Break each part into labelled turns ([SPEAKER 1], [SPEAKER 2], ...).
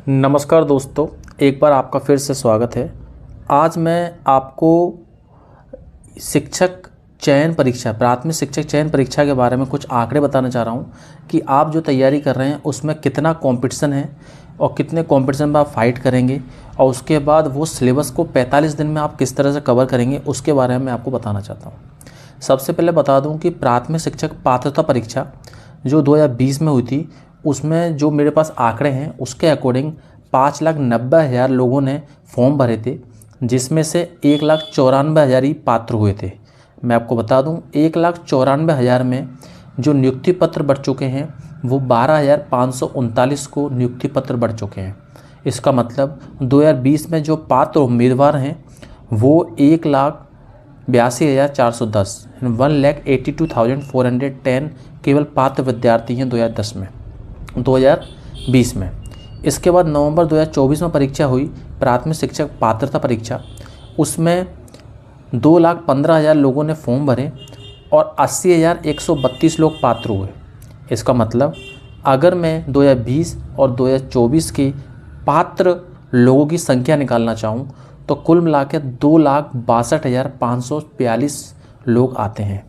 [SPEAKER 1] नमस्कार दोस्तों, एक बार आपका फिर से स्वागत है। आज मैं आपको शिक्षक चयन परीक्षा, प्राथमिक शिक्षक चयन परीक्षा के बारे में कुछ आंकड़े बताना चाह रहा हूँ कि आप जो तैयारी कर रहे हैं उसमें कितना कंपटीशन है और कितने कंपटीशन में आप फाइट करेंगे और उसके बाद वो सिलेबस को 45 दिन में आप किस तरह से कवर करेंगे उसके बारे में मैं आपको बताना चाहता हूँ। सबसे पहले बता दूँ कि प्राथमिक शिक्षक पात्रता परीक्षा जो 2020 में हुई थी, उसमें जो मेरे पास आंकड़े हैं उसके अकॉर्डिंग 5,90,000 लोगों ने फॉर्म भरे थे, जिसमें से 1,94,000 ही पात्र हुए थे। मैं आपको बता दूं 1,94,000 में जो नियुक्ति पत्र बढ़ चुके हैं वो 12,539 को नियुक्ति पत्र बढ़ चुके हैं। इसका मतलब 2020 में जो पात्र उम्मीदवार हैं वो 1,82,410 1,82,410 केवल पात्र विद्यार्थी हैं 2020 में। इसके बाद नवंबर 2024 में परीक्षा हुई प्राथमिक शिक्षक पात्रता परीक्षा, उसमें 2,15,000 लोगों ने फॉर्म भरे और 80,132 लोग पात्र हुए। इसका मतलब अगर मैं 2020 और 2024 के पात्र लोगों की संख्या निकालना चाहूँ तो कुल मिला के 2,62,542 लोग आते हैं।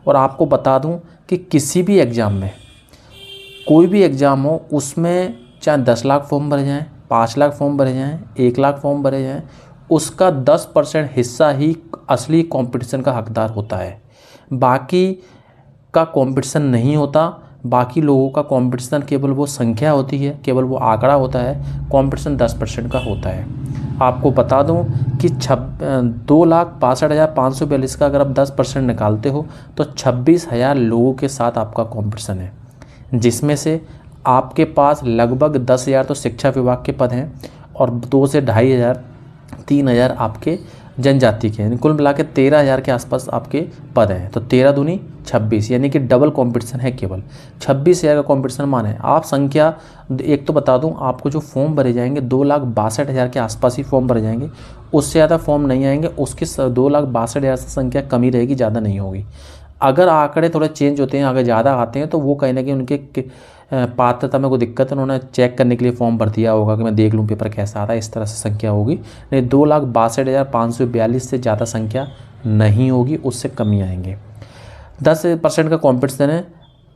[SPEAKER 1] और आपको बता दूं कि किसी भी एग्ज़ाम में, कोई भी एग्ज़ाम हो, उसमें चाहे 10 लाख फॉर्म भरे जाएँ, 5 लाख फॉर्म भरे जाएँ, 1 लाख फॉर्म भरे जाएँ, उसका 10% हिस्सा ही असली कंपटीशन का हकदार होता है। बाकी का कंपटीशन नहीं होता। बाकी लोगों का कंपटीशन केवल वो संख्या होती है, केवल वो आंकड़ा होता है। कंपटीशन 10% का होता है। आपको बता दूं कि 2,62,542 का अगर आप 10% निकालते हो तो 26,000 लोगों के साथ आपका कंपटीशन है, जिसमें से आपके पास लगभग 10,000 तो शिक्षा विभाग के पद हैं और 2 से 2,500 3,000 आपके जनजाति के हैं। कुल मिला के 13,000 के आसपास आपके पद हैं। तो 13 दूनी 26, यानी कि डबल कंपटीशन है। केवल 26,000 का कंपटीशन माने आप संख्या। एक तो बता दूं आपको, जो फॉर्म भरे जाएंगे 2,62,000 के आसपास ही फॉर्म भरे जाएंगे, उससे ज़्यादा फॉर्म नहीं आएंगे। उसकी 2,62,000 से संख्या कमी रहेगी, ज़्यादा नहीं होगी। अगर आंकड़े थोड़े चेंज होते हैं, अगर ज़्यादा आते हैं तो वो कहीं ना कहीं उनके पात्रता में कोई दिक्कत है, उन्होंने चेक करने के लिए फॉर्म भर दिया होगा कि मैं देख लूँ पेपर कैसा आता है, इस तरह से संख्या होगी। नहीं, 2,62,542 से ज़्यादा संख्या नहीं होगी, उससे कमी आएंगे। 10% का कॉम्पिटिशन है।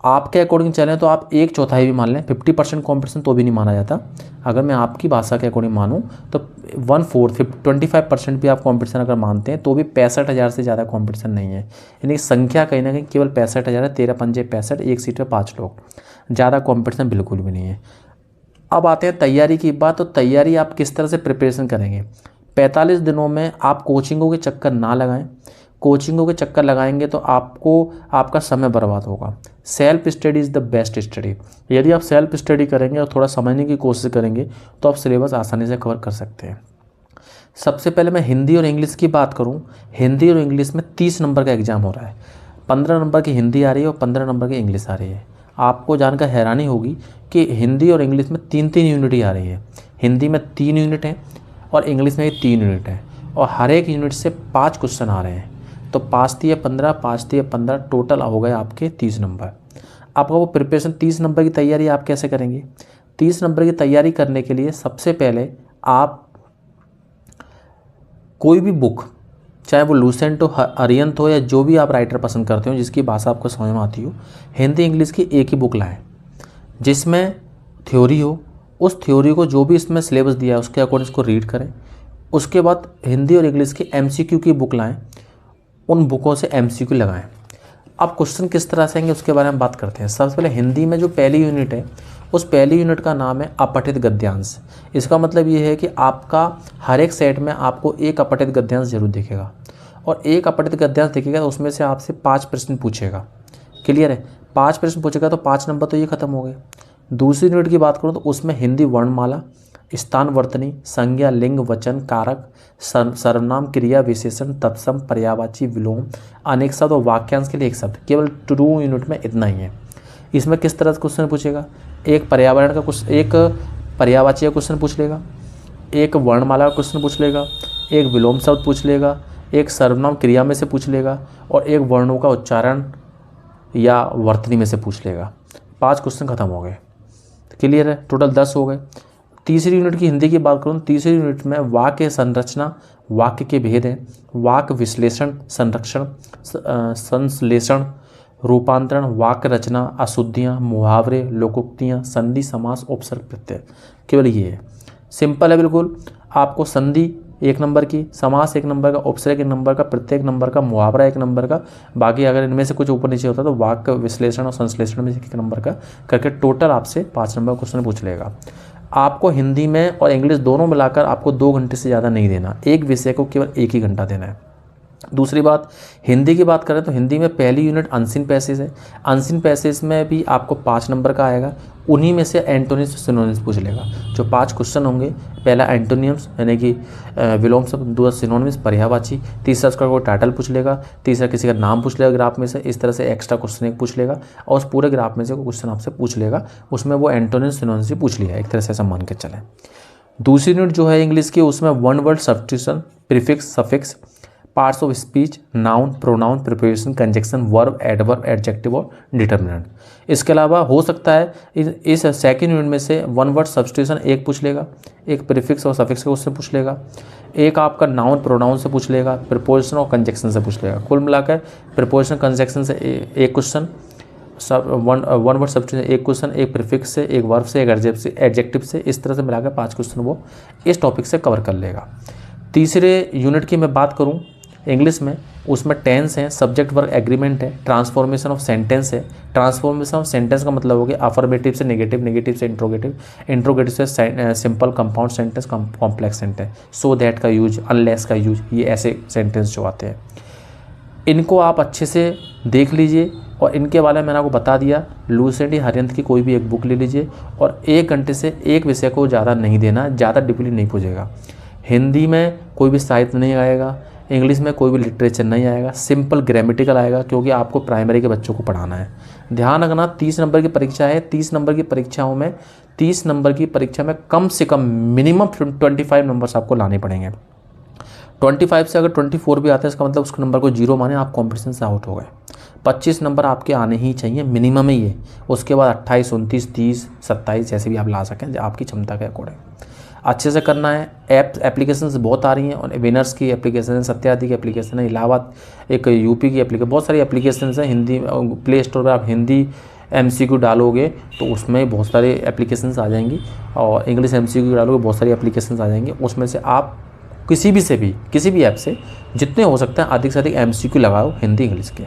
[SPEAKER 1] आपके अकॉर्डिंग चलें तो आप 1/4 भी मान लें, 50% कॉम्पिटिशन तो भी नहीं माना जाता। अगर मैं आपकी भाषा के अकॉर्डिंग मानूँ तो 1/4 25% भी आप कॉम्पिटिशन अगर मानते हैं तो भी 65,000 से ज़्यादा कॉम्पिटिशन नहीं है। यानी संख्या कहीं ना कहीं केवल 65,000 है। 13 पंजे 65, एक सीट पर 5 लोग, ज़्यादा कॉम्पिटिशन बिल्कुल भी नहीं है। अब आते हैं तैयारी की बात। तो तैयारी आप किस तरह से प्रिपरेशन करेंगे। 45 दिनों में आप कोचिंगों के चक्कर ना लगाएं। कोचिंगों के चक्कर लगाएंगे तो आपका समय बर्बाद होगा। Self study is the best study. यदि आप सेल्फ स्टडी करेंगे और थोड़ा समझने की कोशिश करेंगे तो आप सिलेबस आसानी से कवर कर सकते हैं। सबसे पहले मैं हिंदी और इंग्लिश की बात करूं। हिंदी और इंग्लिश में 30 नंबर का एग्ज़ाम हो रहा है। 15 नंबर की हिंदी आ रही है और 15 नंबर की इंग्लिश आ रही है। आपको जानकर हैरानी होगी कि हिंदी और इंग्लिश में 3-3 यूनिट ही आ रही है। हिंदी में 3 यूनिट हैं और इंग्लिश में भी 3 यूनिट हैं, और हर एक यूनिट से 5 क्वेश्चन आ रहे हैं। तो 5×3=15, 5×3=15, टोटल हो गए आपके 30 नंबर। आपका वो प्रिपरेशन 30 नंबर की तैयारी आप कैसे करेंगे। 30 नंबर की तैयारी करने के लिए सबसे पहले आप कोई भी बुक, चाहे वो लूसेंट हो, अरिहंत हो, या जो भी आप राइटर पसंद करते हो, जिसकी भाषा आपको समझ में आती हो, हिंदी इंग्लिश की एक ही बुक लाएं जिसमें थ्योरी हो। उस थ्योरी को, जो भी इसमें सिलेबस दिया है उसके अकॉर्डिंग इसको रीड करें। उसके बाद हिंदी और इंग्लिश की MCQ की बुक लाएं, उन बुकों से MCQ लगाएं। अब क्वेश्चन किस तरह से आएंगे उसके बारे में बात करते हैं। सबसे पहले हिंदी में जो पहली यूनिट है, उस पहली यूनिट का नाम है अपठित गद्यांश। इसका मतलब ये है कि आपका हर एक सेट में आपको एक अपठित गद्यांश जरूर दिखेगा, और एक अपठित गद्यांश दिखेगा तो उसमें से आपसे 5 प्रश्न पूछेगा। क्लियर है। 5 प्रश्न पूछेगा तो 5 नंबर तो ये खत्म हो गए। दूसरी यूनिट की बात करूँ तो उसमें हिंदी वर्णमाला, स्थानवर्तनी, संज्ञा, लिंग, वचन, कारक, सर्वनाम, क्रिया विशेषण, तत्सम, पर्यायवाची, विलोम, अनेक शब्द और वाक्यांश के लिए एक शब्द। केवल 2 यूनिट में इतना ही है। इसमें किस तरह से क्वेश्चन पूछेगा। एक पर्यावरण का क्वेश्चन, एक पर्यायवाची का क्वेश्चन पूछ लेगा, एक वर्णमाला का क्वेश्चन पूछ लेगा, एक विलोम शब्द पूछ लेगा, एक सर्वनाम क्रिया में से पूछ लेगा, और एक वर्णों का उच्चारण या वर्तनी में से पूछ लेगा। 5 क्वेश्चन खत्म हो गए। क्लियर है। टोटल 10 हो गए। तीसरी यूनिट की हिंदी की बात करूँ, तीसरी यूनिट में वाक्य संरचना, वाक्य के भेद हैं, वाक्य विश्लेषण, संरक्षण, संश्लेषण, रूपांतरण, वाक्य रचना, अशुद्धियाँ, मुहावरे, लोकोक्तियाँ, संधि, समास, उपसर्ग, प्रत्यय, केवल ये है। सिंपल है बिल्कुल। आपको संधि 1 नंबर की, समास 1 नंबर का, उपसर्ग 1 नंबर का, प्रत्यय 1 नंबर का, मुहावरा 1 नंबर का, बाकी अगर इनमें से कुछ ऊपर नीचे होता तो वाक्य विश्लेषण और संश्लेषण में से 1 नंबर का करके टोटल आपसे 5 नंबर का क्वेश्चन पूछ लेगा। आपको हिंदी में और इंग्लिश दोनों मिलाकर आपको 2 घंटे से ज़्यादा नहीं देना, एक विषय को केवल 1 ही घंटा देना है। दूसरी बात, हिंदी की बात करें तो हिंदी में पहली यूनिट अनसीन पैसेज है। अनसीन पैसेज में भी आपको 5 नंबर का आएगा, उन्हीं में से एंटोनिम्स सिनोनिम्स पूछ लेगा। जो 5 क्वेश्चन होंगे, पहला एंटोनिम्स यानी कि विलोम शब्द, दूसरा सिनोनिम्स पर्यायवाची, तीसरा उसका कोई टाइटल पूछ लेगा, तीसरा किसी का नाम पूछ लेगा ग्राफ में से, इस तरह से एक्स्ट्रा क्वेश्चन एक पूछ लेगा और उस पूरे ग्राफ में से कोई क्वेश्चन आपसे पूछ लेगा, उसमें वो एंटोनिम्स सिनोनिम्स भी पूछ लिया, एक तरह से ऐसा मान के चलें। दूसरी यूनिट जो है इंग्लिश की, उसमें one word substitution, prefix, suffix, parts of speech, noun, pronoun, preposition, conjunction, verb, adverb, adjective और डिटर्मिनेंट। इसके अलावा हो सकता है इस सेकंड यूनिट में से वन वर्ड सब्स्टिट्यूशन एक पूछ लेगा, एक प्रीफिक्स और सफिक्स का उससे पूछ लेगा, एक आपका नाउन प्रोनाउन से पूछ लेगा, प्रिपोजिशन और कंजक्शन से पूछ लेगा। कुल मिलाकर प्रिपोजिशन कंजक्शन से एक क्वेश्चन, वन वर्ड सब्स्टिट्यूशन एक क्वेश्चन, एक प्रीफिक्स से, एक वर्ब से, एक एडजेक्टिव से, इस तरह से मिलाकर 5 क्वेश्चन वो इस टॉपिक से कवर कर लेगा। तीसरे यूनिट की मैं बात करूँ इंग्लिश में, उसमें टेंस है, सब्जेक्ट वर्ब एग्रीमेंट है, ट्रांसफॉर्मेशन ऑफ सेंटेंस है। ट्रांसफॉर्मेशन ऑफ सेंटेंस का मतलब हो गया अफर्मेटिव से नेगेटिव, नेगेटिव से इंट्रोगेटिव, इंट्रोगेटिव से simple, compound sentence, complex sentence, so that का यूज, अनलेस का यूज, ये ऐसे सेंटेंस जो आते हैं। इनको आप अच्छे से देख लीजिए और इनके बारे में मैंने आपको बता दिया। लुसेंट या हरियंत की कोई भी एक बुक ले लीजिए और 1 घंटे से एक विषय को ज़्यादा नहीं देना, ज़्यादा डीपली नहीं पूछेगा। हिंदी में कोई भी साहित्य नहीं आएगा, इंग्लिश में कोई भी लिटरेचर नहीं आएगा, सिंपल ग्रामेटिकल आएगा, क्योंकि आपको प्राइमरी के बच्चों को पढ़ाना है। ध्यान रखना 30 नंबर की परीक्षा है, 30 नंबर की परीक्षाओं में 30 नंबर की परीक्षा में कम से कम मिनिमम 25 नंबर्स आपको लाने पड़ेंगे। 25 से अगर 24 भी आते हैं इसका मतलब उसके नंबर को 0 माने, आप कॉम्पिटिशन से आउट हो गए। 25 नंबर आपके आने ही चाहिए, मिनिमम ही है। उसके बाद 28, 29, 30, 27 जैसे भी आप ला सकें आपकी क्षमता के अकॉर्डिंग अच्छे से करना है। एप्लीकेशंस बहुत आ रही हैं और विनर्स की एप्लीकेशन है, सत्यार्थी की एप्लीकेशन है, इलाहाबाद एक यूपी की एप्लीकेशन, बहुत सारी एप्लीकेशंस हैं। हिंदी प्ले स्टोर पर आप हिंदी MCQ डालोगे तो उसमें बहुत सारी एप्लीकेशंस आ जाएंगी और इंग्लिश MCQ डालोगे बहुत सारी एप्लीकेशंस आ जाएंगी। उसमें से आप किसी भी ऐप से जितने हो सकते हैं अधिक से अधिक MCQ लगाओ हिंदी इंग्लिश के।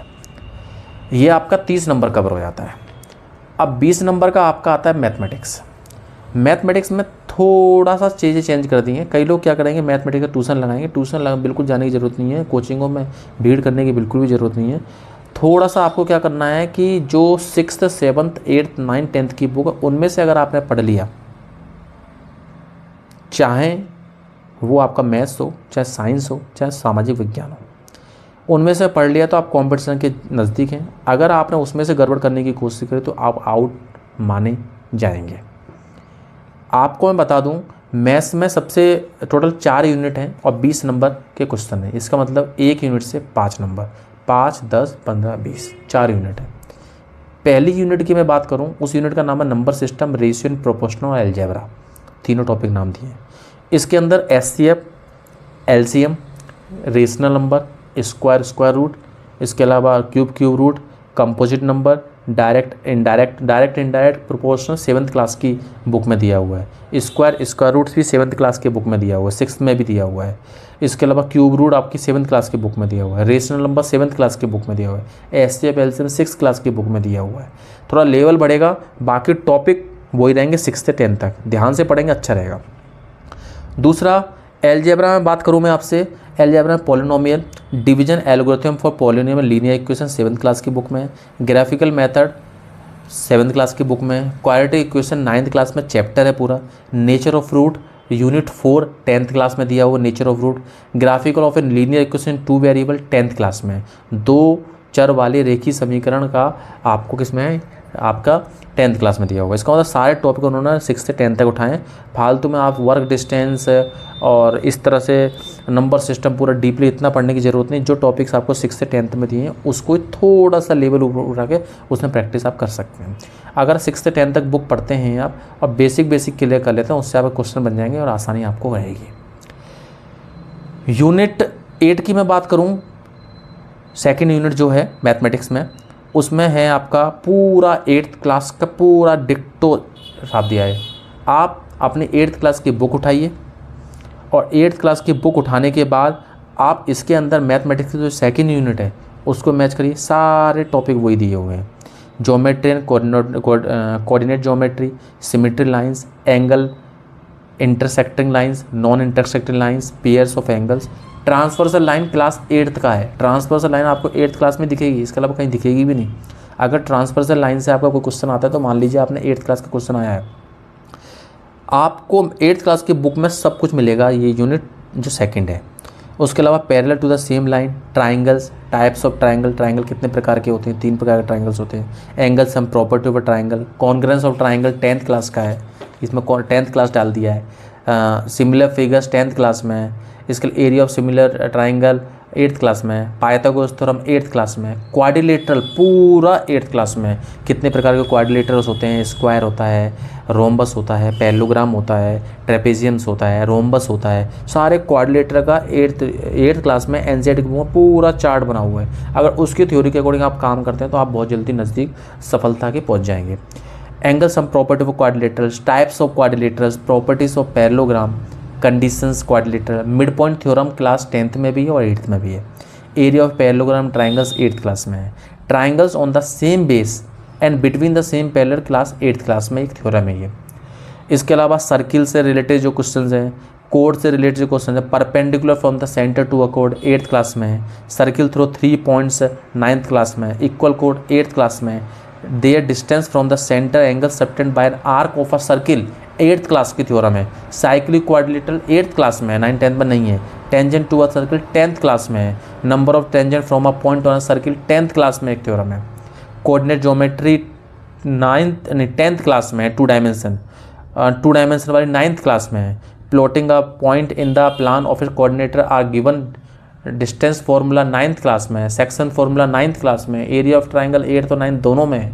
[SPEAKER 1] ये आपका 30 नंबर कवर हो जाता है। अब 20 नंबर का आपका आता है मैथमेटिक्स। मैथमेटिक्स में थोड़ा सा चीज़ें चेंज कर दी हैं। कई लोग क्या करेंगे, मैथमेटिक्स का ट्यूशन लगाएंगे। ट्यूशन बिल्कुल जाने की ज़रूरत नहीं है, कोचिंगों में भीड़ करने की बिल्कुल भी ज़रूरत नहीं है। थोड़ा सा आपको क्या करना है कि जो 6th, 7th, 8th, 9th, 10th की बुक है उनमें से अगर आपने पढ़ लिया, चाहे वो आपका मैथ्स हो, चाहे साइंस हो, चाहे सामाजिक विज्ञान हो, उनमें से पढ़ लिया तो आप कंपटीशन के नज़दीक हैं। अगर आपने उसमें से गड़बड़ करने की कोशिश करी तो आप आउट माने जाएंगे। आपको मैं बता दूं, मैथ्स में सबसे टोटल 4 यूनिट हैं और 20 नंबर के क्वेश्चन हैं। इसका मतलब एक यूनिट से 5 नंबर, 5, 10, 15, 20, 4 यूनिट है। पहली यूनिट की मैं बात करूं, उस यूनिट का नाम है number system, ratio and proportional और अलजेब्रा, तीनों टॉपिक नाम दिए हैं। इसके अंदर SCF, LCM, rational number, square root, इसके अलावा cube root, composite number, direct indirect proportional 7th class की बुक में दिया हुआ है। स्क्वायर रूट्स भी 7th क्लास की बुक में दिया हुआ है, 6th में भी दिया हुआ है। इसके अलावा क्यूब रूट आपकी 7th क्लास की बुक में दिया हुआ है। रेशनल नंबर 7th क्लास की बुक में दिया हुआ है। SCF, LCM 6th क्लास की बुक में दिया हुआ है। थोड़ा लेवल बढ़ेगा, बाकी टॉपिक वही रहेंगे 6th से 10th तक, ध्यान से पढ़ेंगे अच्छा रहेगा। दूसरा अलजेब्रा में बात करूँ मैं आपसे, अलजेब्रा में polynomial, division algorithm for polynomial linear equation 7th class की बुक में, ग्राफिकल मेथड 7th क्लास की बुक में, क्वाड्रेटिक इक्वेशन 9th क्लास में चैप्टर है पूरा, nature of root unit 4 10th class में दिया हुआ nature of root, graphical of a linear equation 2 variable 10th class में, 2 चर वाले रेखीय समीकरण का आपको किसमें है आपका 10th क्लास में दिया होगा। इसका मतलब सारे टॉपिक उन्होंने 6 से 10 तक उठाएं। फालतू में आप वर्क डिस्टेंस और इस तरह से नंबर सिस्टम पूरा डीपली इतना पढ़ने की ज़रूरत नहीं। जो टॉपिक्स आपको 6 से 10th में दिए हैं उसको थोड़ा सा लेवल ऊपर उठा के उसमें प्रैक्टिस आप कर सकते हैं। अगर 6 से 10 तक बुक पढ़ते हैं आप और बेसिक क्लियर कर लेते हैं, उससे आपके क्वेश्चन बन जाएंगे और आसानी आपको रहेगी। यूनिट 8 की मैं बात करूँ, सेकेंड यूनिट जो है मैथमेटिक्स में, उसमें है आपका पूरा 8th क्लास का पूरा डिक्टो छाप दिया है। आप अपनी 8th क्लास की बुक उठाइए और 8th क्लास की बुक उठाने के बाद आप इसके अंदर मैथमेटिक्स की जो सेकेंड यूनिट है उसको मैच करिए। सारे टॉपिक वही दिए हुए हैं, geometry and coordinate geometry, symmetry lines, angle, intersecting lines, non intersecting lines, pairs of angles. Transversal line class 8th का है। ट्रांसवर्सल लाइन आपको 8th क्लास में दिखेगी, इसके अलावा कहीं दिखेगी भी नहीं। अगर ट्रांसवर्सल लाइन से आपका कोई क्वेश्चन आता है तो मान लीजिए आपने 8th क्लास का क्वेश्चन आया है, आपको 8th क्लास की बुक में सब कुछ मिलेगा, ये यूनिट जो सेकंड है। उसके अलावा parallel to the same line, triangles, types of triangle, triangle कितने प्रकार के होते हैं, 3 प्रकार के ट्राइंगल्स होते हैं, angle sum property of triangle, congruence of triangle 10th class का है, इसमें 10th क्लास डाल दिया है। सिमिलर फिगर्स 10th क्लास में है। इसके लिए area of similar triangle 8th class में है। पाइथागोरस थ्योरम 8th क्लास में है। क्वाड्रिलेटरल पूरा 8th क्लास में है। कितने प्रकार के क्वाड्रिलेटरल्स होते हैं, स्क्वायर होता है, रोम्बस होता है, पैरेललोग्राम होता है, ट्रेपेजियम्स होता है, रोम्बस होता है, सारे क्वाड्रिलेटर का 8th क्लास में एनसीईआरटी की बुक में पूरा चार्ट बना हुआ है। अगर उसकी थ्योरी के अकॉर्डिंग आप काम करते हैं तो आप बहुत जल्दी नज़दीक सफलता के पहुँच जाएंगे। Angle sum property of quadrilaterals, types of quadrilaterals, properties of parallelogram, conditions quadrilateral, mid point theorem class 10th में भी है और 8th में भी है। Area of parallelogram triangles 8th class में है। Triangles on the same base and between the same parallel class 8th class में एक थ्योरम है ये। इसके अलावा सर्किल से रिलेटेड जो क्वेश्चन हैं, कोड से रिलेटेड जो क्वेश्चन है, perpendicular from the centre to a कोड 8th क्लास में है। Circle through 3 points 9th class में है। इक्वल कोड 8th क्लास में है। Their distance from the centre angle subtended by an arc of a circle 8th class की theorem है। Cyclic quadrilateral 8th class में है, 9th 10th में नहीं है। Tangent to a circle 10th class में है। Number of tangent from a point on a circle 10th class में एक थ्योरम है। कोऑर्डिनेट ज्योमेट्री 10th क्लास में है, 2 डायमेंशन वाली 9th क्लास में है। Plotting a point in the plane of a coordinate are given distance formula 9th class में है। सेक्शन फॉर्मूला 9th क्लास में है। एरिया ऑफ ट्राइंगल 8th और 9th दोनों में है।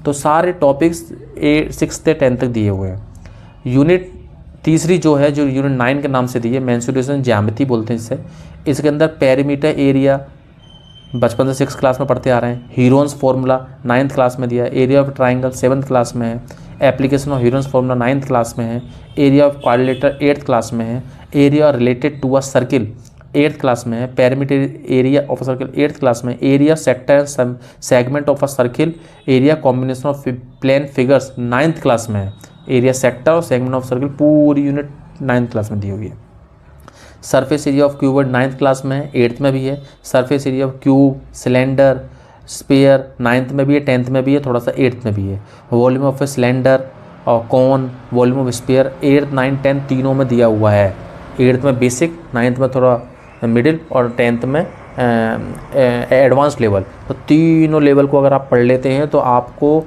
[SPEAKER 1] तो सारे टॉपिक्स 6 से 10 तक दिए हुए हैं। यूनिट तीसरी जो है, जो यूनिट 9 के नाम से दी है, मेंसुरेशन ज्यामिति बोलते हैं इसे। इसके अंदर पेरीमीटर एरिया बचपन से 6th क्लास में पढ़ते आ रहे हैं। हीरोन्स फॉर्मूला 9th क्लास में दिया है। Area of triangle 7th class में है। Application of Heron's formula 9th class में है। Area of quadrilateral 8th class में है। Area related to a circle 8th class में है। Perimeter area of a circle 8th class में। Area sector and segment of a circle, area combination of plane figures 9th class में है। Area sector और segment of circle पूरी unit 9th class में दी हुई है। Surface area of cuboid 9th class में है, 8th में भी है। Surface area of cube, cylinder, sphere 9th में भी है, 10th में भी है, थोड़ा सा 8th में भी है। वॉल्यूम ऑफ ए सिलेंडर और cone, volume of sphere 8th 9th 10th तीनों में दिया हुआ है। 8th में बेसिक, 9th में थोड़ा मिडिल और 10th में एडवांस लेवल। तो तीनों लेवल को अगर आप पढ़ लेते हैं तो आपको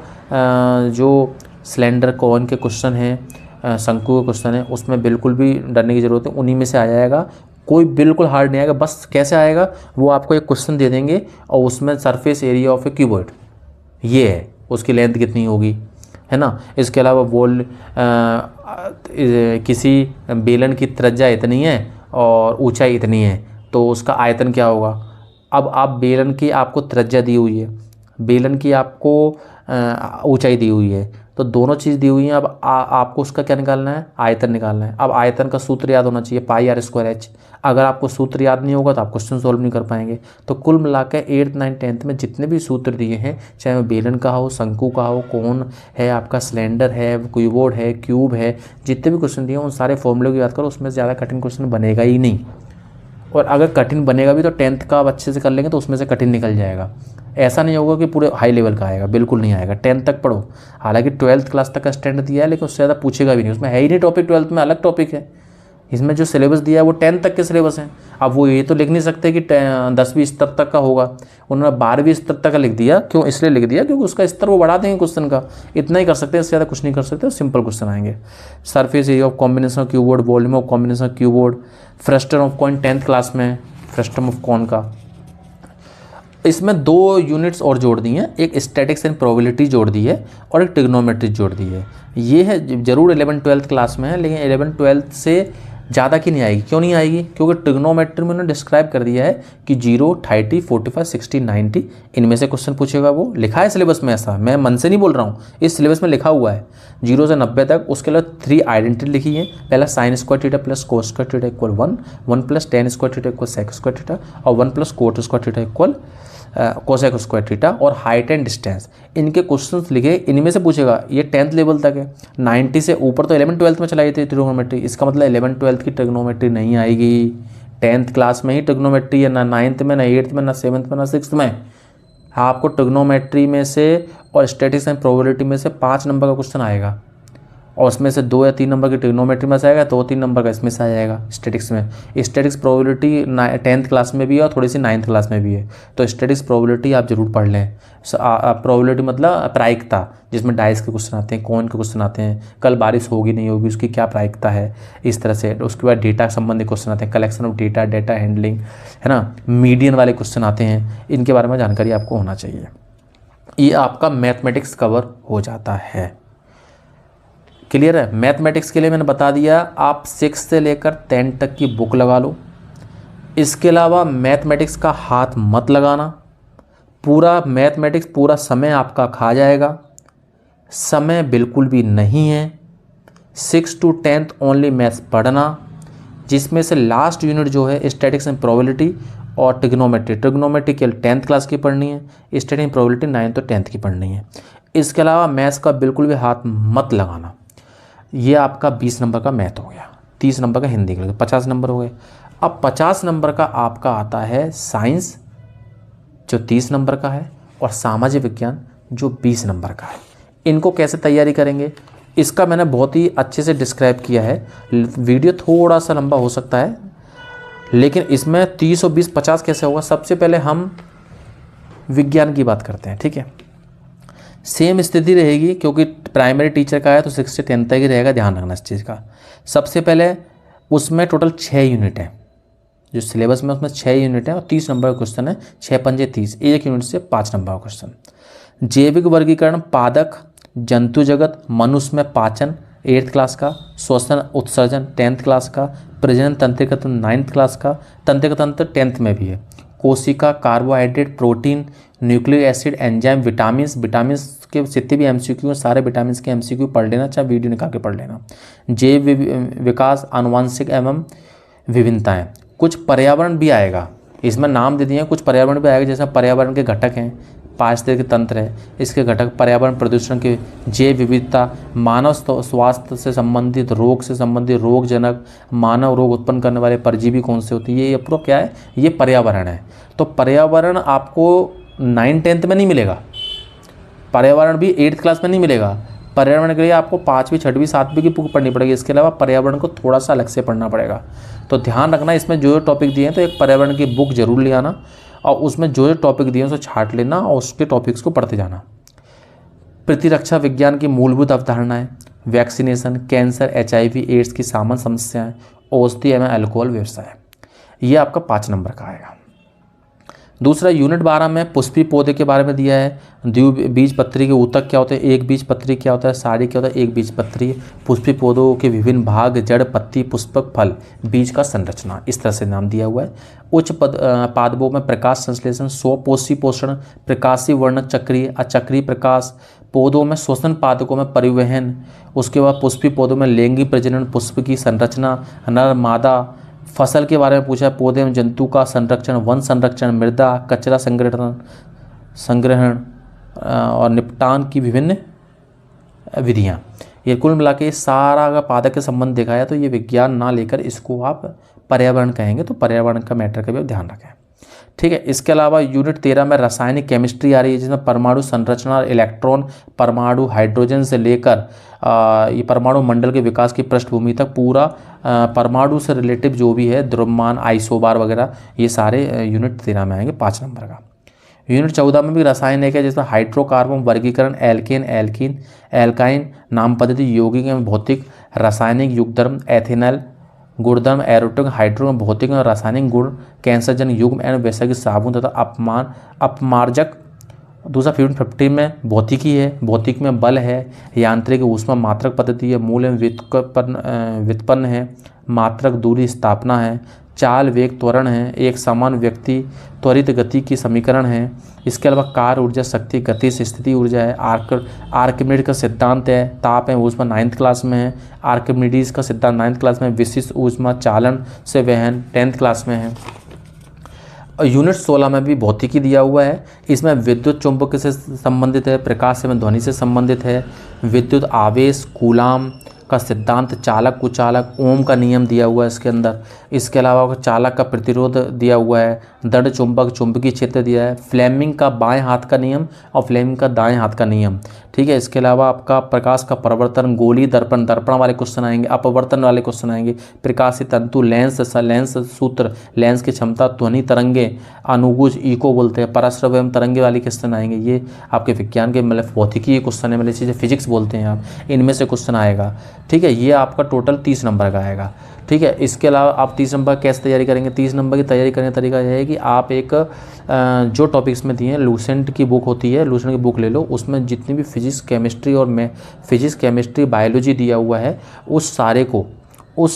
[SPEAKER 1] जो सिलेंडर कॉन के क्वेश्चन हैं, शंकु के क्वेश्चन है, उसमें बिल्कुल भी डरने की ज़रूरत है, उन्हीं में से आ जाएगा। कोई बिल्कुल हार्ड नहीं आएगा। बस कैसे आएगा, वो आपको एक क्वेश्चन दे देंगे और उसमें surface area of A cuboid ये है, उसकी लेंथ कितनी होगी, है ना। इसके अलावा किसी बेलन की त्रिज्या इतनी है और ऊंचाई इतनी है, तो उसका आयतन क्या होगा। अब आप बेलन की आपको त्रिज्या दी हुई है, बेलन की आपको ऊंचाई दी हुई है, तो दोनों चीज़ दी हुई हैं। अब आपको उसका क्या निकालना है, आयतन निकालना है। अब आयतन का सूत्र याद होना चाहिए, पाई आर स्क्वायर एच। अगर आपको सूत्र याद नहीं होगा तो आप क्वेश्चन सोल्व नहीं कर पाएंगे। तो कुल मिलाकर 8th 9th 10th में जितने भी सूत्र दिए हैं, चाहे वो बेलन का हो, शंकु का हो, कोन है, आपका सिलेंडर है, क्यूबॉइड है, क्यूब है, जितने भी क्वेश्चन दिए हैं उन सारे फॉर्मूले की याद करो। उसमें से ज़्यादा कठिन क्वेश्चन बनेगा ही नहीं। और अगर कठिन बनेगा भी तो 10th का आप अच्छे से कर लेंगे तो उसमें से कठिन निकल जाएगा। ऐसा नहीं होगा कि पूरे हाई लेवल का आएगा, बिल्कुल नहीं आएगा। 10th तक पढ़ो। हालांकि 12th क्लास तक का स्टैंडर्ड दिया है, लेकिन उससे ज़्यादा पूछेगा भी नहीं। उसमें है ही नहीं टॉपिक, 12th में अलग टॉपिक है। इसमें जो सिलेबस दिया है वो 10th तक के सिलेबस हैं। अब वो ये तो लिख नहीं सकते कि 10वीं स्तर तक का होगा, उन्होंने 12वीं स्तर तक का लिख दिया। क्यों इसलिए लिख दिया? क्योंकि उसका स्तर वो बढ़ा देंगे क्वेश्चन का, इतना ही कर सकते हैं, इससे ज़्यादा कुछ नहीं कर सकते, सिंपल क्वेश्चन आएंगे। Surface area of combination of cuboid, volume of combination of cuboid, frustum of coin 10th class में, फ्रस्टम ऑफ कॉन का। इसमें 2 यूनिट्स और जोड़ दी हैं, एक स्टैटिक्स एंड प्रोबेबिलिटी जोड़ दी है और एक ट्रिग्नोमेट्री जोड़ दी है। ये है जरूर 11th-12th क्लास में है, लेकिन 11th-12th से ज़्यादा की नहीं आएगी। क्यों नहीं आएगी? क्योंकि ट्रिग्नोमेट्री में उन्होंने डिस्क्राइब कर दिया है कि 0, 30, 45, 60, 90 इनमें से क्वेश्चन पूछेगा। वो लिखा है सिलेबस में, ऐसा मैं मन से नहीं बोल रहा हूँ, इस सिलेबस में लिखा हुआ है 0 से 90 तक। उसके अलावा 3 आइडेंटिटी लिखी है। पहला sin square theta plus cos square theta equal 1, 1 plus tan square theta equal sec square theta और 1 plus cot square theta equal cosec square theta. और हाइट एंड डिस्टेंस, इनके क्वेश्चंस लिखे, इनमें से पूछेगा। ये 10th लेवल तक है, 90 से ऊपर तो 11th-12th में चलाई थी ट्रिग्नोमेट्री। इसका मतलब 11th-12th की ट्रिग्नोमेट्री नहीं आएगी, 10th क्लास में ही ट्रिग्नोमेट्री है, ना 9th में, ना 8th में, ना 7th में, ना 6th में। आपको ट्रिग्नोमेट्री में से और स्टैटिक्स एंड प्रोबेबिलिटी में से 5 नंबर का क्वेश्चन आएगा, और उसमें से 2 या 3 नंबर की ट्रिग्नोमेट्री में से आएगा, 2-3 नंबर का इसमें से आ जाएगा स्टैटिक्स में। स्टैटिक्स प्रोबेबिलिटी 10th क्लास में भी है और थोड़ी सी 9th क्लास में भी है, तो स्टैटिक्स प्रोबेबिलिटी आप जरूर पढ़ लें। प्रोबेबिलिटी मतलब प्रायिकता, जिसमें डाइस के क्वेश्चन आते हैं, कॉइन के क्वेश्चन आते हैं, कल बारिश होगी नहीं होगी उसकी क्या प्रायिकता है, इस तरह से। उसके बाद डेटा संबंधी क्वेश्चन आते हैं, collection of data, data handling, है ना, मीडियन वाले क्वेश्चन आते हैं। इनके बारे में जानकारी आपको होना चाहिए। ये आपका मैथमेटिक्स कवर हो जाता है। क्लियर है? मैथमेटिक्स के लिए मैंने बता दिया, आप 6 से लेकर 10 तक की बुक लगा लो। इसके अलावा मैथमेटिक्स का हाथ मत लगाना, पूरा मैथमेटिक्स पूरा समय आपका खा जाएगा, समय बिल्कुल भी नहीं है। 6 to 10th ओनली मैथ्स पढ़ना, जिसमें से लास्ट यूनिट जो है स्टैटिक्स एंड प्रोबेबिलिटी और ट्रिग्नोमेट्री। ट्रिग्नोमेट्री केवल 10th क्लास की पढ़नी है, स्टैटिक्स एंड प्रोबेबिलिटी 9th और 10th की पढ़नी है। इसके अलावा मैथ्स का बिल्कुल भी हाथ मत लगाना। ये आपका 20 नंबर का मैथ हो गया, 30 नंबर का हिंदी का, 50 नंबर हो गए। अब 50 नंबर का आपका आता है साइंस, जो 30 नंबर का है, और सामाजिक विज्ञान जो 20 नंबर का है। इनको कैसे तैयारी करेंगे, इसका मैंने बहुत ही अच्छे से डिस्क्राइब किया है। वीडियो थोड़ा सा लंबा हो सकता है, लेकिन इसमें 30 और 20 50 कैसे होगा। सबसे पहले हम विज्ञान की बात करते हैं, ठीक है। सेम स्थिति रहेगी, क्योंकि प्राइमरी टीचर का है तो 6 से 10 तक ही रहेगा, ध्यान रखना इस चीज़ का। सबसे पहले उसमें टोटल 6 यूनिट है, जो सिलेबस में उसमें 6 यूनिट है और 30 नंबर का क्वेश्चन है। 6 पंजे 30, एक यूनिट से 5 नंबर का क्वेश्चन। जैविक वर्गीकरण, पादक, जंतु जगत, मनुष्य में पाचन 8th क्लास का, श्वसन उत्सर्जन 10th क्लास का, प्रजनन तंत्रिका तंत्र 9th क्लास का, तंत्रिका तंत्र 10th में भी है, कोशिका, carbohydrate, protein, nucleic acid, enzyme, vitamin के जितने भी एमसीक्यू हैं सारे विटामिन के एमसीक्यू पढ़ लेना, चाहे वीडियो निकाल के पढ़ लेना। जैव विकास, आनुवांशिक एवं विभिन्नताएं, कुछ पर्यावरण भी आएगा, इसमें नाम दे दिए हैं, कुछ पर्यावरण भी आएगा, जैसे पर्यावरण के घटक हैं, पारिस्थितिक तंत्र है, इसके घटक पर्यावरण, प्रदूषण के, जैव विविधता, मानव स्वास्थ्य से संबंधित, रोग से संबंधित, रोगजनक, मानव रोग उत्पन्न करने वाले परजीवी कौन से होते हैं, ये पूरा क्या है, ये पर्यावरण है। तो पर्यावरण आपको 9th-10th में नहीं मिलेगा, पर्यावरण भी 8th क्लास में नहीं मिलेगा। पर्यावरण के लिए आपको 5वीं 6वीं 7वीं की बुक पढ़नी पड़ेगी। इसके अलावा पर्यावरण को थोड़ा सा अलग से पढ़ना पड़ेगा। तो ध्यान रखना, इसमें जो टॉपिक दिए हैं तो एक पर्यावरण की बुक जरूर ले आना, और उसमें जो टॉपिक दिए हैं उसे छाट लेना और उसके टॉपिक्स को पढ़ते जाना। प्रतिरक्षा विज्ञान की मूलभूत अवधारणाएं, वैक्सीनेशन, कैंसर, HIV, एड्स की सामान्य समस्याएं, औषधि एवं अल्कोहल व्यवसाय, ये आपका 5 नंबर का आएगा। दूसरा यूनिट 12 में पुष्पी पौधे के बारे में दिया है। द्विबीजपत्री के ऊतक क्या होते हैं, एक बीजपत्री क्या होता है, साड़ी क्या होता है, एक बीजपत्री, पुष्पी पौधों के विभिन्न भाग, जड़, पत्ती, पुष्पक, फल, बीज का संरचना, इस तरह से नाम दिया हुआ है। उच्च पादपों में प्रकाश संश्लेषण, स्वपोषी पोषण, प्रकाशीय वर्णक चक्रीय, अचक्रीय प्रकाश, पौधों में श्वसन, पादकों में परिवहन, उसके बाद पुष्पी पौधों में लैंगिक प्रजनन, पुष्प की संरचना, नर मादा, फसल के बारे में पूछा है, पौधे में जंतु का संरक्षण, वन संरक्षण, मृदा, कचरा संग्रहण और निपटान की विभिन्न विधियाँ। ये कुल मिला के सारा अगर पादक के संबंध देखा है तो ये विज्ञान ना लेकर इसको आप पर्यावरण कहेंगे, तो पर्यावरण का मैटर का भी ध्यान रखें। ठीक है। इसके अलावा यूनिट 13 में रासायनिक केमिस्ट्री आ रही है, जिसमें परमाणु संरचना और इलेक्ट्रॉन, परमाणु, हाइड्रोजन से लेकर ये परमाणु मंडल के विकास की पृष्ठभूमि तक पूरा परमाणु से रिलेटिव जो भी है, द्रव्यमान, आइसोबार वगैरह, ये सारे यूनिट 13 में आएंगे 5 नंबर का। यूनिट 14 में भी रसायन एक है, जिसमें हाइड्रोकार्बन वर्गीकरण, एल्केन, एल्कीन, एल्काइन, नाम पद्धति, यौगिक एवं भौतिक, रासायनिक युगधर्म, एथेनॉल गुणधर्म, एरोटिक, हाइड्रोजन भौतिक और रासायनिक गुण, कैंसरजन युग्म एवं वैश्विक साबुन तथा अपमार्जक। दूसरा 15 में भौतिकी है, भौतिक में बल है, यांत्रिक ऊष्मा मात्रक पद्धति है, मूल एवं व्युत्पन्न है, मात्रक दूरी स्थापना है, चाल वेग त्वरण है, एक समान व्यक्ति त्वरित गति की समीकरण है। इसके अलावा कार्य ऊर्जा, शक्ति, गति से स्थिति ऊर्जा है, आर्किमिडीज का सिद्धांत है, ताप है ऊष्मा 9th क्लास में है, आर्किमिडीज का सिद्धांत 9th क्लास में, विशिष्ट ऊष्मा चालन से वहन 10th क्लास में है। और यूनिट 16 में भी भौतिकी दिया हुआ है, इसमें विद्युत चुंबक से संबंधित है, प्रकाश एवं ध्वनि से संबंधित है, विद्युत आवेश, कूलाम का सिद्धांत, चालक कुचालक, ओम का नियम दिया हुआ है इसके अंदर। इसके अलावा चालक का प्रतिरोध दिया हुआ है, दृढ़ चुंबक, चुंबकीय क्षेत्र दिया है, फ्लेमिंग का बाएं हाथ का नियम और फ्लेमिंग का दाएं हाथ का नियम, ठीक है। इसके अलावा आपका प्रकाश का परिवर्तन, गोली, दर्पण, दर्पण वाले क्वेश्चन आएंगे, अपवर्तन वाले क्वेश्चन आएंगे, प्रकाशीय तंतु, लेंस सूत्र, लेंस की क्षमता, ध्वनि तरंगे, अनुगुज, इको बोलते हैं, पराश्रव एवं तरंगे वाले क्वेश्चन आएंगे। ये आपके विज्ञान के मतलब भौतिकी क्वेश्चन है, मतलब चीज़ें फिजिक्स बोलते हैं आप, इनमें से क्वेश्चन आएगा, ठीक है। ये आपका टोटल 30 नंबर का आएगा, ठीक है। इसके अलावा आप 30 नंबर कैसे तैयारी करेंगे? 30 नंबर की तैयारी करने का तरीका यह है कि आप एक जो टॉपिक्स में दिए हैं, लूसेंट की बुक होती है, लूसेंट की बुक ले लो, उसमें जितनी भी फिजिक्स, केमिस्ट्री और फिजिक्स, केमिस्ट्री, बायोलॉजी दिया हुआ है, उस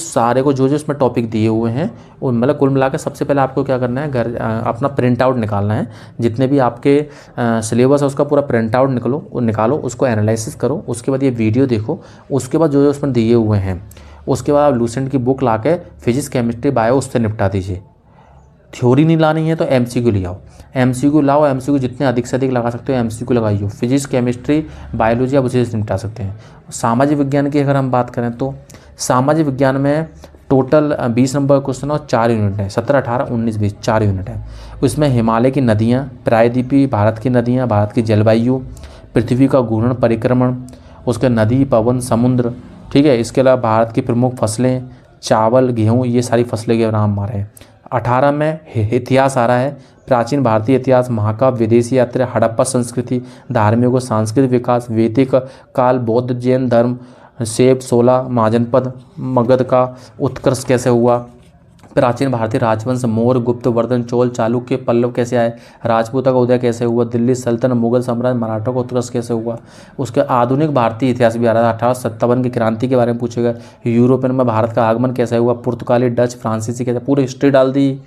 [SPEAKER 1] सारे को जो इसमें टॉपिक दिए हुए हैं, वो मतलब कुल मिलाकर सबसे पहले आपको क्या करना है, घर अपना प्रिंट आउट निकालना है, जितने भी आपके सिलेबस है उसका पूरा प्रिंट आउट निकालो, उसको एनालिसिस करो, उसके बाद ये वीडियो देखो, उसके बाद जो उसमें दिए हुए हैं, उसके बाद आप लूसेंट की बुक ला के फिजिक्स, केमिस्ट्री, बायो उससे निपटा दीजिए। थ्योरी नहीं लानी है तो MCQ ले आओ, MCQ लाओ, MCQ जितने अधिक से अधिक लगा सकते हो MCQ लगाइए। फिजिक्स, केमिस्ट्री, बायोलॉजी आप उसी से निपटा सकते हैं। सामाजिक विज्ञान की अगर हम बात करें तो सामाजिक विज्ञान में टोटल 20 नंबर क्वेश्चन और 4 यूनिट है, 17, 18, 19, 20 4 यूनिट है। उसमें हिमालय की नदियाँ, प्रायद्वीपीय भारत की नदियाँ, भारत की जलवायु, पृथ्वी का घूर्णन परिक्रमण, उसके नदी, पवन, समुद्र, ठीक है। इसके अलावा भारत की प्रमुख फसलें, चावल, गेहूँ, ये सारी फसलें के नाम हमारे हैं। 18 में इतिहास आ रहा है, प्राचीन भारतीय इतिहास, महाकाव्य, विदेशी यात्रा, हड़प्पा संस्कृति, धार्मिक और सांस्कृतिक विकास, वैदिक काल, बौद्ध जैन धर्म, सेब, 16 महाजनपद, मगध का उत्कर्ष कैसे हुआ, प्राचीन भारतीय राजवंश, मौर्य, गुप्त, वर्धन, चोल, चालुक्य, पल्लव कैसे आए, राजपूतों का उदय कैसे हुआ, दिल्ली सल्तनत, मुगल साम्राज्य, मराठा का उत्कर्ष कैसे हुआ। उसके आधुनिक भारतीय इतिहास भी आ रहा है, 1857 की क्रांति के बारे में पूछेगा, यूरोपियन में भारत का आगमन कैसे हुआ, पुर्तगाली, डच, फ्रांसीसी कैसे, पूरी हिस्ट्री डाल दी।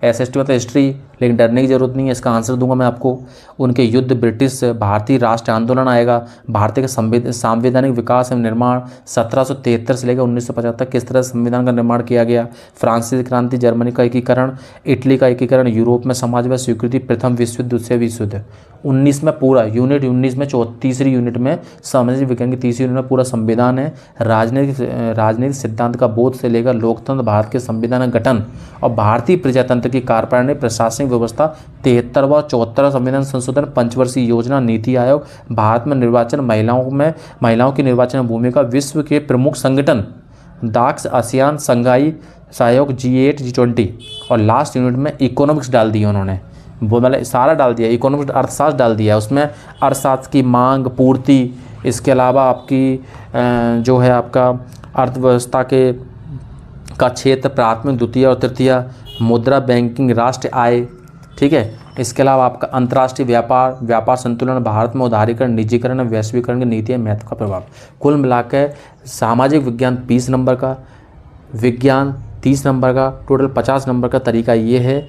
[SPEAKER 1] SST मतलब हिस्ट्री, लेकिन डरने की जरूरत नहीं है, इसका आंसर दूंगा मैं आपको। उनके युद्ध, ब्रिटिश, भारतीय राष्ट्र आंदोलन आएगा, भारतीय का संवैधानिक विकास एवं निर्माण, 1773 से लेकर 1950 तक किस तरह संविधान का निर्माण किया गया, फ्रांसीसी क्रांति, जर्मनी का एकीकरण, इटली का एकीकरण, यूरोप में समाजवाद स्वीकृति, प्रथम विश्व युद्ध, दूसरे विश्व युद्ध। 19 में पूरा यूनिट 19 में तीसरी यूनिट में सामाजिक विज्ञान की तीसरी यूनिट में पूरा संविधान है, राजनीतिक सिद्धांत का बोध से लेकर लोकतंत्र, भारत के संविधान का गठन और भारतीय प्रजातंत्र की कार्यप्रणाली, प्रशासनिक व्यवस्था, 73वां 74वां संविधान संशोधन, पंचवर्षीय योजना, नीति आयोग, भारत में निर्वाचन, महिलाओं की निर्वाचन भूमिका, विश्व के प्रमुख संगठन, दाक्स, आसियान, संघाई सहयोग, G8, G20 और लास्ट यूनिट में इकोनॉमिक्स डाल दिया उन्होंने, वो मतलब सारा डाल दिया, इकोनॉमिक्स अर्थशास्त्र डाल दिया, उसमें अर्थशास्त्र की मांग, पूर्ति, इसके अलावा आपकी जो है आपका अर्थव्यवस्था का क्षेत्र, प्राथमिक, द्वितीय और तृतीय, मुद्रा, बैंकिंग, राष्ट्र आय, ठीक है। इसके अलावा आपका अंतर्राष्ट्रीय व्यापार संतुलन, भारत में उदारीकरण, निजीकरण, वैश्वीकरण की नीति, महत्व का प्रभाव। कुल मिलाकर सामाजिक विज्ञान 20 नंबर का, विज्ञान 30 नंबर का, टोटल 50 नंबर का तरीका ये है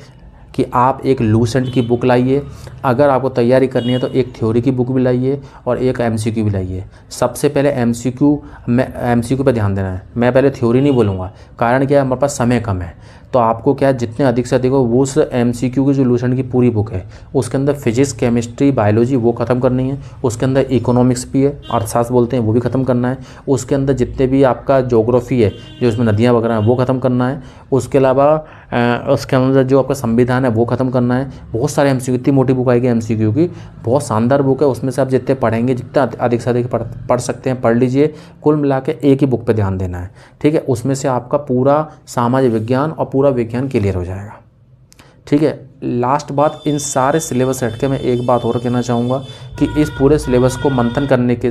[SPEAKER 1] कि आप एक लूसेंट की बुक लाइए, अगर आपको तैयारी करनी है तो एक थ्योरी की बुक भी लाइए और एक MCQ भी लाइए। सबसे पहले MCQ पे ध्यान देना है, मैं पहले थ्योरी नहीं बोलूँगा, कारण क्या है, हमारे पास समय कम है, तो आपको क्या है जितने अधिक से अधिक हो वो उस MCQ की जो लूसेंट की पूरी बुक है उसके अंदर फिजिक्स, केमिस्ट्री, बायोलॉजी वो ख़त्म करनी है, उसके अंदर इकोनॉमिक्स भी है, अर्थशास्त्र बोलते हैं, वो भी ख़त्म करना है, उसके अंदर जितने भी आपका ज्योग्राफी है जो इसमें नदियाँ वगैरह हैं वो ख़त्म करना है, उसके अलावा उसके अंदर जो आपका संविधान है वो ख़त्म करना है। बहुत सारे MCQ, इतनी मोटी बुक आएगी MCQ की, बहुत शानदार बुक है। उसमें से आप जितने पढ़ेंगे, जितना अधिक से अधिक पढ़ सकते हैं पढ़ लीजिए। कुल मिला के एक ही बुक पे ध्यान देना है, ठीक है। उसमें से आपका पूरा सामाजिक विज्ञान और पूरा विज्ञान क्लियर हो जाएगा, ठीक है। लास्ट बात, इन सारे सिलेबस हट के मैं एक बात और कहना चाहूँगा कि इस पूरे सिलेबस को मंथन करने के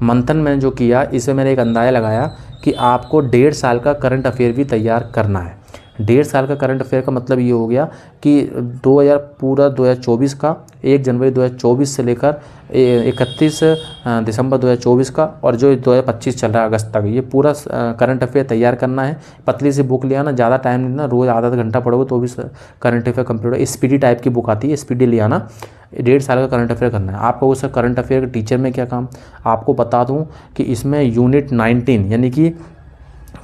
[SPEAKER 1] मंथन मैंने जो किया, इसे मैंने एक अंदाज़ा लगाया कि आपको 1.5 साल का करंट अफेयर भी तैयार करना है। 1.5 साल का करंट अफेयर का मतलब ये हो गया कि 2024 का 1 जनवरी 2024 से लेकर 31 दिसंबर 2024 का, और जो 2025 चल रहा है अगस्त तक, ये पूरा करंट अफेयर तैयार करना है। पतली सी बुक ले आना, ज़्यादा टाइम नहीं लेना, रोज़ आधा घंटा पढ़ोगे तो भी करंट अफेयर कंप्लीट हो। स्पीडी टाइप की बुक आती है, स्पीडी ले आना। 1.5 साल का करंट अफेयर करना है आपको। उस करंट अफेयर के टीचर में क्या काम, आपको बता दूँ कि इसमें यूनिट 19 यानी कि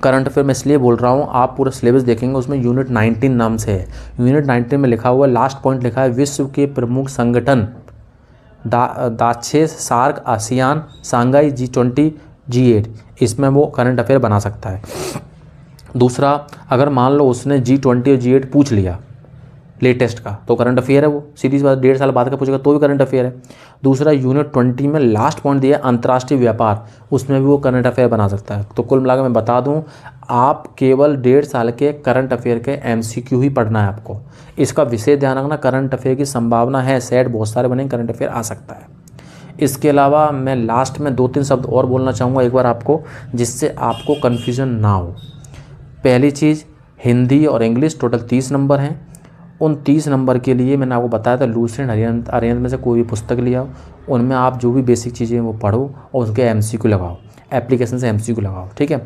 [SPEAKER 1] करंट अफेयर मैं इसलिए बोल रहा हूँ, आप पूरा सिलेबस देखेंगे उसमें यूनिट 19 नाम से है। यूनिट 19 में लिखा हुआ, लास्ट पॉइंट लिखा है, विश्व के प्रमुख संगठन दाक्षेस, SAARC, ASEAN, Shanghai, G20, G8, इसमें वो करंट अफेयर बना सकता है। दूसरा, अगर मान लो उसने G20 और G8 पूछ लिया लेटेस्ट का, तो करंट अफेयर है वो, सीधी बात। 1.5 साल बाद का पूछेगा तो भी करंट अफेयर है। दूसरा, यूनिट 20 में लास्ट पॉइंट दिया अंतर्राष्ट्रीय व्यापार, उसमें भी वो करंट अफेयर बना सकता है। तो कुल मिलाकर मैं बता दूं, आप केवल 1.5 साल के करंट अफेयर के MCQ ही पढ़ना है आपको। इसका विशेष ध्यान रखना, करंट अफेयर की संभावना है, सेट बहुत सारे बने, करंट अफेयर आ सकता है। इसके अलावा मैं लास्ट में 2-3 शब्द और बोलना चाहूँगा एक बार आपको, जिससे आपको कन्फ्यूज़न ना हो। पहली चीज़, हिंदी और इंग्लिश टोटल 30 नंबर हैं। उन 30 नंबर के लिए मैंने आपको बताया था, लूसेंट, अरिहंत में से कोई भी पुस्तक लिया, उनमें आप जो भी बेसिक चीज़ें हैं वो पढ़ो और उसके MCQ लगाओ, एप्लीकेशन से MCQ लगाओ, ठीक है।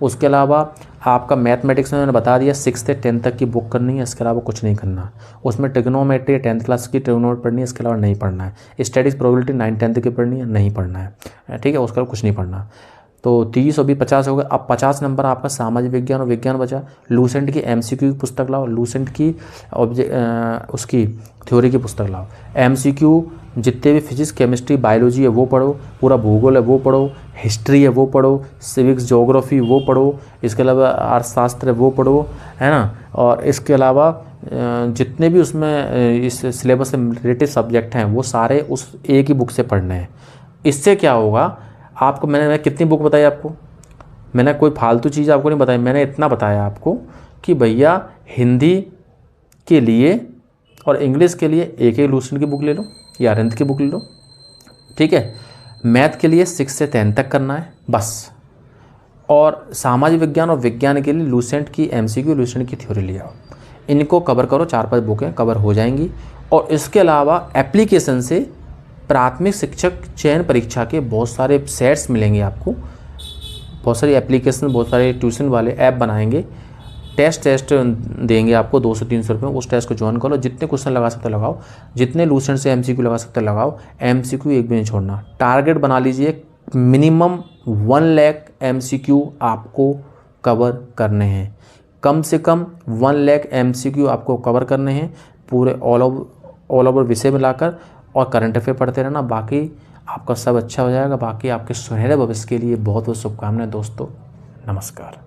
[SPEAKER 1] उसके अलावा आपका मैथमेटिक्स में मैंने बता दिया 6 से 10 तक की बुक करनी है, इसके अलावा कुछ नहीं करना। उसमें ट्रिग्नोमेट्री 10th क्लास की ट्रिग्नोमेट्री पढ़नी है, इसके अलावा नहीं पढ़ना है। स्टैटिक्स प्रोबेबिलिटी 9-10 की पढ़नी है, नहीं पढ़ना है, ठीक है। उसके अलावा कुछ नहीं पढ़ना। तो 30 और भी 50 हो गए। अब 50 नंबर आपका सामाजिक विज्ञान और विज्ञान बचा। लूसेंट की MCQ की पुस्तक लाओ, लूसेंट की उसकी थ्योरी की पुस्तक लाओ। MCQ जितने भी फिजिक्स, केमिस्ट्री, बायोलॉजी है वो पढ़ो, पूरा भूगोल है वो पढ़ो, हिस्ट्री है वो पढ़ो, सिविक्स, ज्योग्राफी वो पढ़ो, इसके अलावा अर्थशास्त्र है वो पढ़ो, है ना। और इसके अलावा जितने भी उसमें इस सिलेबस से रिलेटेड सब्जेक्ट हैं वो सारे उस एक ही बुक से पढ़ने हैं। इससे क्या होगा आपको, मैंने कितनी बुक बताई आपको, मैंने कोई फालतू चीज़ आपको नहीं बताई। मैंने इतना बताया आपको कि भैया हिंदी के लिए और इंग्लिश के लिए एक एक लूसेंट की बुक ले लो या अरिहंत की बुक ले लो, ठीक है। मैथ के लिए 6 से 10 तक करना है बस। और सामाजिक विज्ञान और विज्ञान के लिए लूसेंट की MCQ, लूसेंट की थ्योरी ले आओ। इनको कवर करो, 4-5 बुकें कवर हो जाएंगी। और इसके अलावा एप्लीकेशन से प्राथमिक शिक्षक चयन परीक्षा के बहुत सारे सेट्स मिलेंगे आपको, बहुत सारी एप्लीकेशन, बहुत सारे ट्यूशन वाले ऐप बनाएंगे, टेस्ट देंगे आपको 200-300 रुपये। उस टेस्ट को ज्वाइन करो, जितने क्वेश्चन लगा सकते लगाओ, जितने लूसेंट से MCQ लगा सकते लगाओ। MCQ एक भी नहीं छोड़ना। टारगेट बना लीजिए, मिनिमम 1 लाख MCQ आपको कवर करने हैं, कम से कम 1 लाख MCQ आपको कवर करने हैं पूरे ऑल ओवर विषय मिलाकर। और करंट अफेयर पढ़ते रहना, बाकी आपका सब अच्छा हो जाएगा। बाकी आपके सुनहरे भविष्य के लिए बहुत बहुत शुभकामनाएं दोस्तों। नमस्कार।